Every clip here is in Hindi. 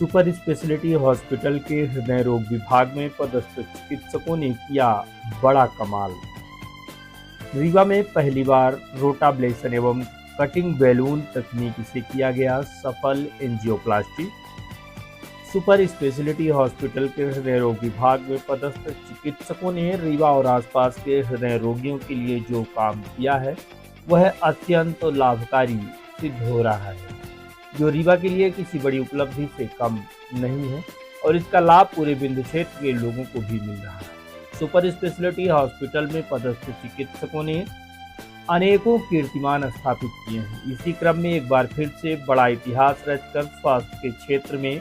सुपर स्पेशलिटी हॉस्पिटल के हृदय रोग विभाग में पदस्थ चिकित्सकों ने किया बड़ा कमाल। रीवा में पहली बार रोटाब्लेशन एवं कटिंग बैलून तकनीक से किया गया सफल एंजियोप्लास्टी। सुपर स्पेशलिटी हॉस्पिटल के हृदय रोग विभाग में पदस्थ चिकित्सकों ने रीवा और आसपास के हृदय रोगियों के लिए जो काम किया है वह अत्यंत लाभकारी सिद्ध हो रहा है, जो रीवा के लिए किसी बड़ी उपलब्धि से कम नहीं है और इसका लाभ पूरे बिंदु क्षेत्र के लोगों को भी मिल रहा है। सुपर स्पेशलिटी हॉस्पिटल में पदस्थ चिकित्सकों ने अनेकों कीर्तिमान स्थापित किए हैं। इसी क्रम में एक बार फिर से बड़ा इतिहास रचकर स्वास्थ्य के क्षेत्र में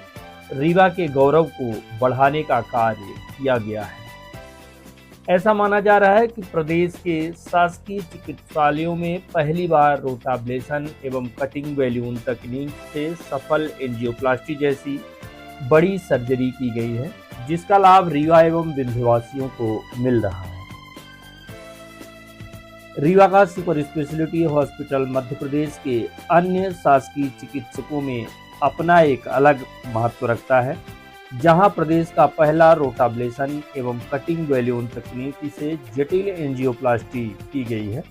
रीवा के गौरव को बढ़ाने का कार्य किया गया है। ऐसा माना जा रहा है कि प्रदेश के शासकीय चिकित्सालयों में पहली बार रोटाब्लेशन एवं कटिंग बैलून तकनीक से सफल एंजियोप्लास्टी जैसी बड़ी सर्जरी की गई है, जिसका लाभ रीवा एवं विंध्यवासियों को मिल रहा है। रीवा का super speciality hospital Madhya Pradesh के अन्य शासकीय चिकित्सकों में अपना एक अलग महत्व रखता है, जहां प्रदेश का पहला रोटाब्लेशन एवं कटिंग बैलून तकनीक से जटिल एंजियोप्लास्टी की गई है।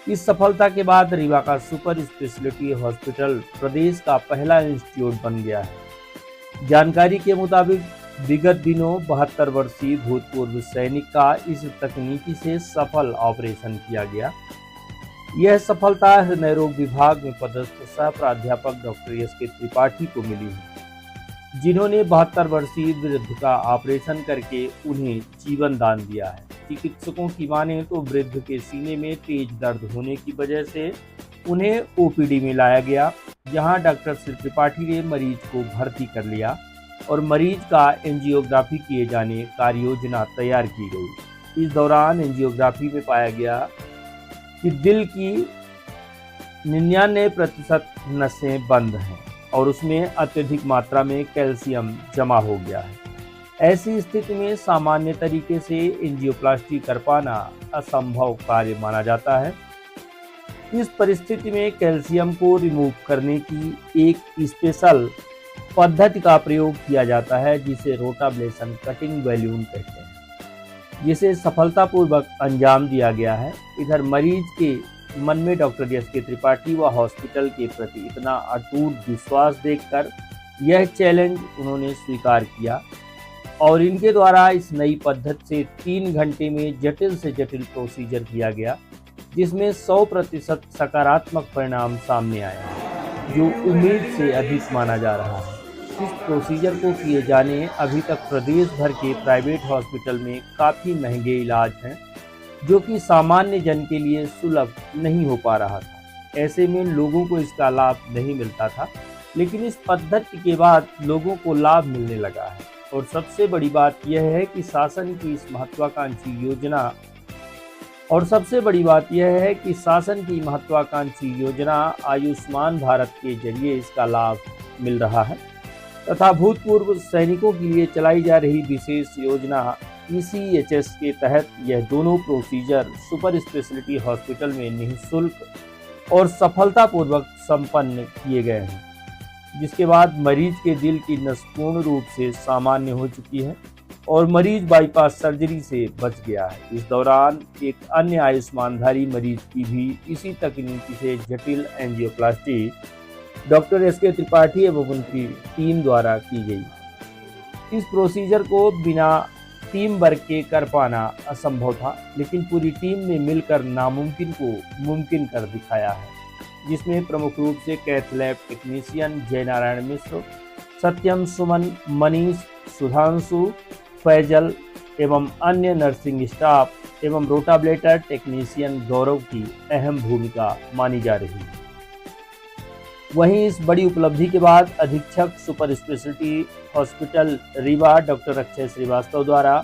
इस सफलता के बाद रीवा का सुपर स्पेशलिटी हॉस्पिटल प्रदेश का पहला इंस्टीट्यूट बन गया है। जानकारी के मुताबिक विगत दिनों 72 वर्षीय भूतपूर्व सैनिक का इस तकनीकी से सफल ऑपरेशन किया गया। यह सफलता हृदय रोग विभाग में पदस्थ सह प्राध्यापक डॉक्टर एस के त्रिपाठी को मिली है, जिन्होंने 72 वर्षीय वृद्ध का ऑपरेशन करके उन्हें जीवन दान दिया है। चिकित्सकों की माने तो वृद्ध के सीने में तेज दर्द होने की वजह से उन्हें ओपीडी में लाया गया, जहां डॉक्टर श्री त्रिपाठी ने मरीज को भर्ती कर लिया और मरीज का एंजियोग्राफी किए जाने कार्य योजना तैयार की गई। इस दौरान एंजियोग्राफी में पाया गया कि दिल की 99% नसें बंद हैं और उसमें अत्यधिक मात्रा में कैल्शियम जमा हो गया है। ऐसी स्थिति में सामान्य तरीके से एंजियोप्लास्टी कर पाना असंभव कार्य माना जाता है। इस परिस्थिति में कैल्शियम को रिमूव करने की एक स्पेशल पद्धति का प्रयोग किया जाता है, जिसे रोटाब्लेशन कटिंग बैलून कहते हैं, जिसे सफलतापूर्वक अंजाम दिया गया है। इधर मरीज के मन में डॉक्टर एस के त्रिपाठी व हॉस्पिटल के प्रति इतना अटूट विश्वास देखकर यह चैलेंज उन्होंने स्वीकार किया और इनके द्वारा इस नई पद्धति से 3 घंटे में जटिल से जटिल प्रोसीजर किया गया, जिसमें 100% सकारात्मक परिणाम सामने आया, जो उम्मीद से अधिक माना जा रहा है। इस प्रोसीजर को किए जाने अभी तक प्रदेश भर के प्राइवेट हॉस्पिटल में काफ़ी महंगे इलाज हैं, जो कि सामान्य जन के लिए सुलभ नहीं हो पा रहा था। ऐसे में लोगों को इसका लाभ नहीं मिलता था, लेकिन इस पद्धति के बाद लोगों को लाभ मिलने लगा है। और सबसे बड़ी बात यह है कि शासन की इस महत्वाकांक्षी योजना आयुष्मान भारत के जरिए इसका लाभ मिल रहा है तथा भूतपूर्व सैनिकों के लिए चलाई जा रही विशेष योजना ECHS के तहत यह दोनों प्रोसीजर सुपर स्पेशलिटी हॉस्पिटल में निःशुल्क और सफलतापूर्वक संपन्न किए गए हैं, जिसके बाद मरीज के दिल की नस पूर्ण रूप से सामान्य हो चुकी है और मरीज बाईपास सर्जरी से बच गया है। इस दौरान एक अन्य आयुष्मानधारी मरीज की भी इसी तकनीकी से जटिल एंजियोप्लास्टी डॉक्टर एस के त्रिपाठी एवं उनकी टीम द्वारा की गई। इस प्रोसीजर को बिना टीम वर्क के कर पाना असंभव था, लेकिन पूरी टीम ने मिलकर नामुमकिन को मुमकिन कर दिखाया है, जिसमें प्रमुख रूप से कैथ लैब टेक्नीशियन जय नारायण मिश्र, सत्यम सुमन, मनीष, सुधांशु, फैजल एवं अन्य नर्सिंग स्टाफ एवं रोटाब्लेटर टेक्नीशियन गौरव की अहम भूमिका मानी जा रही है। वहीं इस बड़ी उपलब्धि के बाद अधीक्षक super speciality hospital Rewa doctor Akshay Shrivastava द्वारा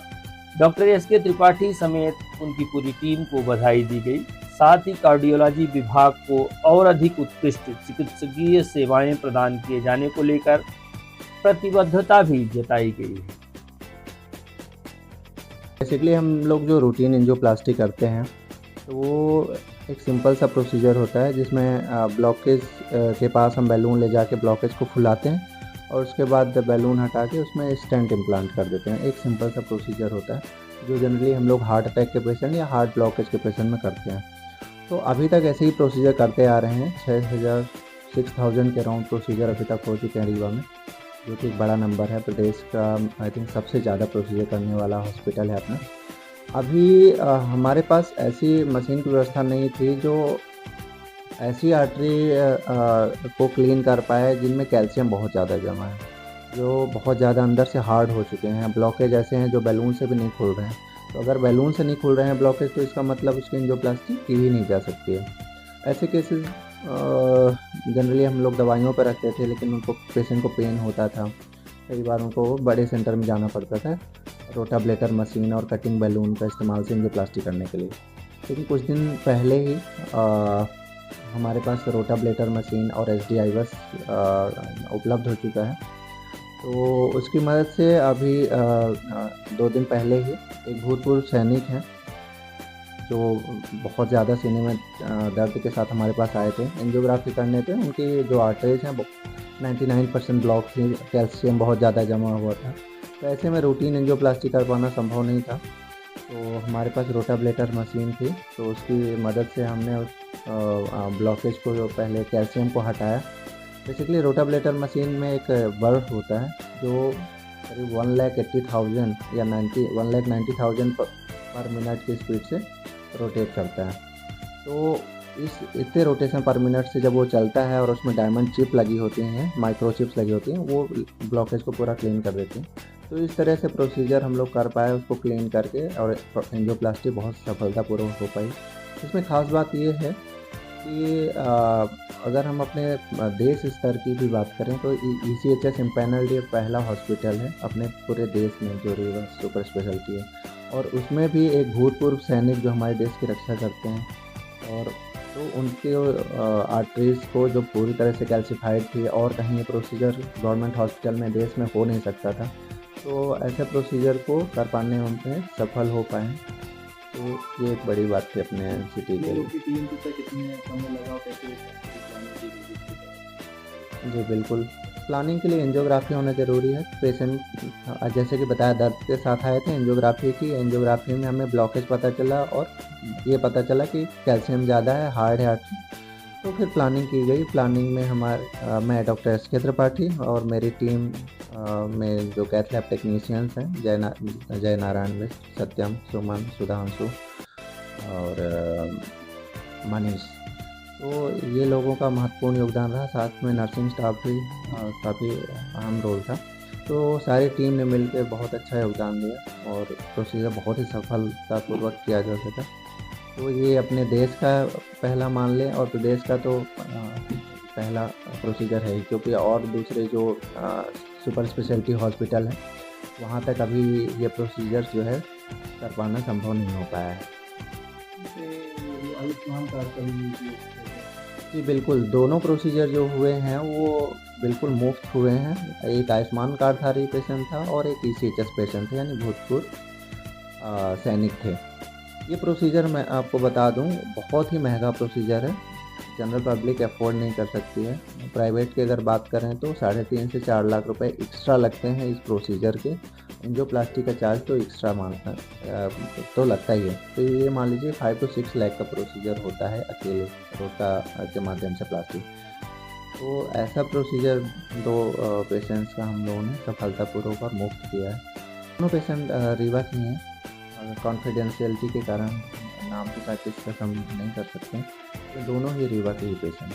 डॉक्टर एस के त्रिपाठी समेत उनकी पूरी टीम को बधाई दी गई। साथ ही कार्डियोलॉजी विभाग को और अधिक उत्कृष्ट चिकित्सकीय सेवाएं प्रदान किए जाने को लेकर प्रतिबद्धता भी जताई गई है। बेसिकली हम लोग जो रूटीन एंजियोप्लास्टी करते हैं तो वो एक सिंपल सा प्रोसीजर होता है, जिसमें ब्लॉकेज के पास हम बैलून ले जाके ब्लॉकेज को फुलाते हैं और उसके बाद बैलून हटा के उसमें स्टेंट इम्प्लांट कर देते हैं। एक सिंपल सा प्रोसीजर होता है जो जनरली हम लोग हार्ट अटैक के पेशेंट या हार्ट ब्लॉकेज के पेशेंट में करते हैं। तो अभी तक ऐसे ही प्रोसीजर करते आ रहे हैं। 6,000 के अराउंड प्रोसीजर अभी तक हो चुके हैं रीवा में, जो कि एक बड़ा नंबर है। प्रदेश का आई थिंक सबसे ज़्यादा प्रोसीजर करने वाला हॉस्पिटल है अपना। अभी हमारे पास ऐसी मशीन की व्यवस्था नहीं थी जो ऐसी आर्टरी को क्लीन कर पाए जिनमें कैल्शियम बहुत ज़्यादा जमा है, जो बहुत ज़्यादा अंदर से हार्ड हो चुके हैं। ब्लॉकेज ऐसे हैं जो बैलून से भी नहीं खुल रहे हैं। तो अगर बैलून से नहीं खुल रहे हैं ब्लॉकेज, तो इसका मतलब उसकी एंजियोप्लास्टी की ही नहीं जा सकती है। ऐसे केसेस जनरली हम लोग दवाइयों पर रखते थे, लेकिन उनको पेशेंट को पेन होता था। कई बार उनको बड़े सेंटर में जाना पड़ता था रोटाब्लेटर मशीन और कटिंग बैलून का इस्तेमाल से एंजियोप्लास्टी करने के लिए। लेकिन कुछ दिन पहले ही हमारे पास रोटाब्लेटर मशीन और SDI बस उपलब्ध हो चुका है। तो उसकी मदद से अभी 2 दिन पहले ही एक भूतपूर्व सैनिक हैं जो बहुत ज़्यादा सीने में दर्द के साथ हमारे पास आए थे एंजियोग्राफी करने पे। उनकी जो आर्टरीज हैं 99% ब्लॉक थी, कैल्शियम बहुत ज़्यादा जमा हुआ था। तो ऐसे में रूटीन एंजियोप्लास्टी कर पाना संभव नहीं था। तो हमारे पास रोटाब्लेटर मशीन थी, तो उसकी मदद से हमने उस ब्लॉकेज को, जो पहले कैल्शियम को हटाया। बेसिकली रोटाब्लेटर मशीन में एक बल्ब होता है जो करीब 1,80,000 या 1,90,000 पर मिनट की स्पीड से रोटेट करता है। तो इस इतने रोटेशन पर मिनट से जब वो चलता है और उसमें डायमंड चिप लगी होती हैं, माइक्रो चिप्स लगी होती हैं, वो ब्लॉकेज को पूरा क्लीन कर देती हैं। तो इस तरह से प्रोसीजर हम लोग कर पाए उसको क्लीन करके, और एंजियोप्लास्टी बहुत सफलतापूर्वक हो पाई। इसमें ख़ास बात ये है कि अगर हम अपने देश स्तर की भी बात करें तो ECHS इम्पैनल्ड ये पहला हॉस्पिटल है अपने पूरे देश में जो रीवा सुपर स्पेशलिटी है। और उसमें भी एक भूतपूर्व सैनिक जो हमारे देश की रक्षा करते हैं, और तो उनके आर्टरीज को जो पूरी तरह से कैल्सिफाइड थी और कहीं ये प्रोसीजर गवर्नमेंट हॉस्पिटल में देश में हो नहीं सकता था। तो ऐसे प्रोसीजर को कर पाने में सफल हो पाए। तो ये एक बड़ी बात थी अपने सिटी के लिए। जी बिल्कुल, प्लानिंग के लिए एंजियोग्राफी होना ज़रूरी है। पेशेंट जैसे कि बताया दर्द के साथ आए थे, एंजियोग्राफी में हमें ब्लॉकेज पता चला और ये पता चला कि कैल्शियम ज़्यादा है, हार्ड है आर्टरी। तो फिर प्लानिंग की गई। प्लानिंग में मैं डॉक्टर SK त्रिपाठी और मेरी टीम में जो कैथ लैब टेक्नीशियंस हैं जय नारायण मिश्र, सत्यम, सुमन, सुधांशु और मनीष, तो ये लोगों का महत्वपूर्ण योगदान रहा। साथ में नर्सिंग स्टाफ भी काफ़ी अहम रोल था। तो सारी टीम ने मिलकर बहुत अच्छा योगदान दिया और प्रोसीजर बहुत ही सफलतापूर्वक किया जा सका। तो ये अपने देश का पहला मान लें और प्रदेश का तो पहला प्रोसीजर है, क्योंकि और दूसरे जो सुपर स्पेशलिटी हॉस्पिटल हैं वहाँ तक अभी ये प्रोसीजर जो है कर पाना संभव नहीं हो पाया है। आयुष्मान कार्ड का भी जी बिल्कुल, दोनों प्रोसीजर जो हुए हैं वो बिल्कुल मुफ्त हुए हैं। एक आयुष्मान कार्डधारी पेशेंट था और एक ECHS पेशेंट थे, यानी भूतपूर्व सैनिक थे। ये प्रोसीजर मैं आपको बता दूं बहुत ही महंगा प्रोसीजर है, जनरल पब्लिक अफोर्ड नहीं कर सकती है। प्राइवेट की अगर बात करें तो 3.5 से 4 लाख रुपए एक्स्ट्रा लगते हैं इस प्रोसीजर के। एंजियोप्लास्टी का चार्ज तो एक्स्ट्रा तो लगता ही है। तो ये मान लीजिए 5 to 6 लाख का प्रोसीजर होता है अकेले रोटा के माध्यम से प्लास्टी। तो ऐसा प्रोसीजर 2 पेशेंट्स का हम लोगों ने सफलतापूर्वक और मुफ्त किया है। दोनों पेशेंट रीवा के हैं, कॉन्फिडेंशियलिटी के कारण नाम के साथ डिस्कस हम नहीं कर सकते। तो दोनों ही रीवा के ही पेशेंट।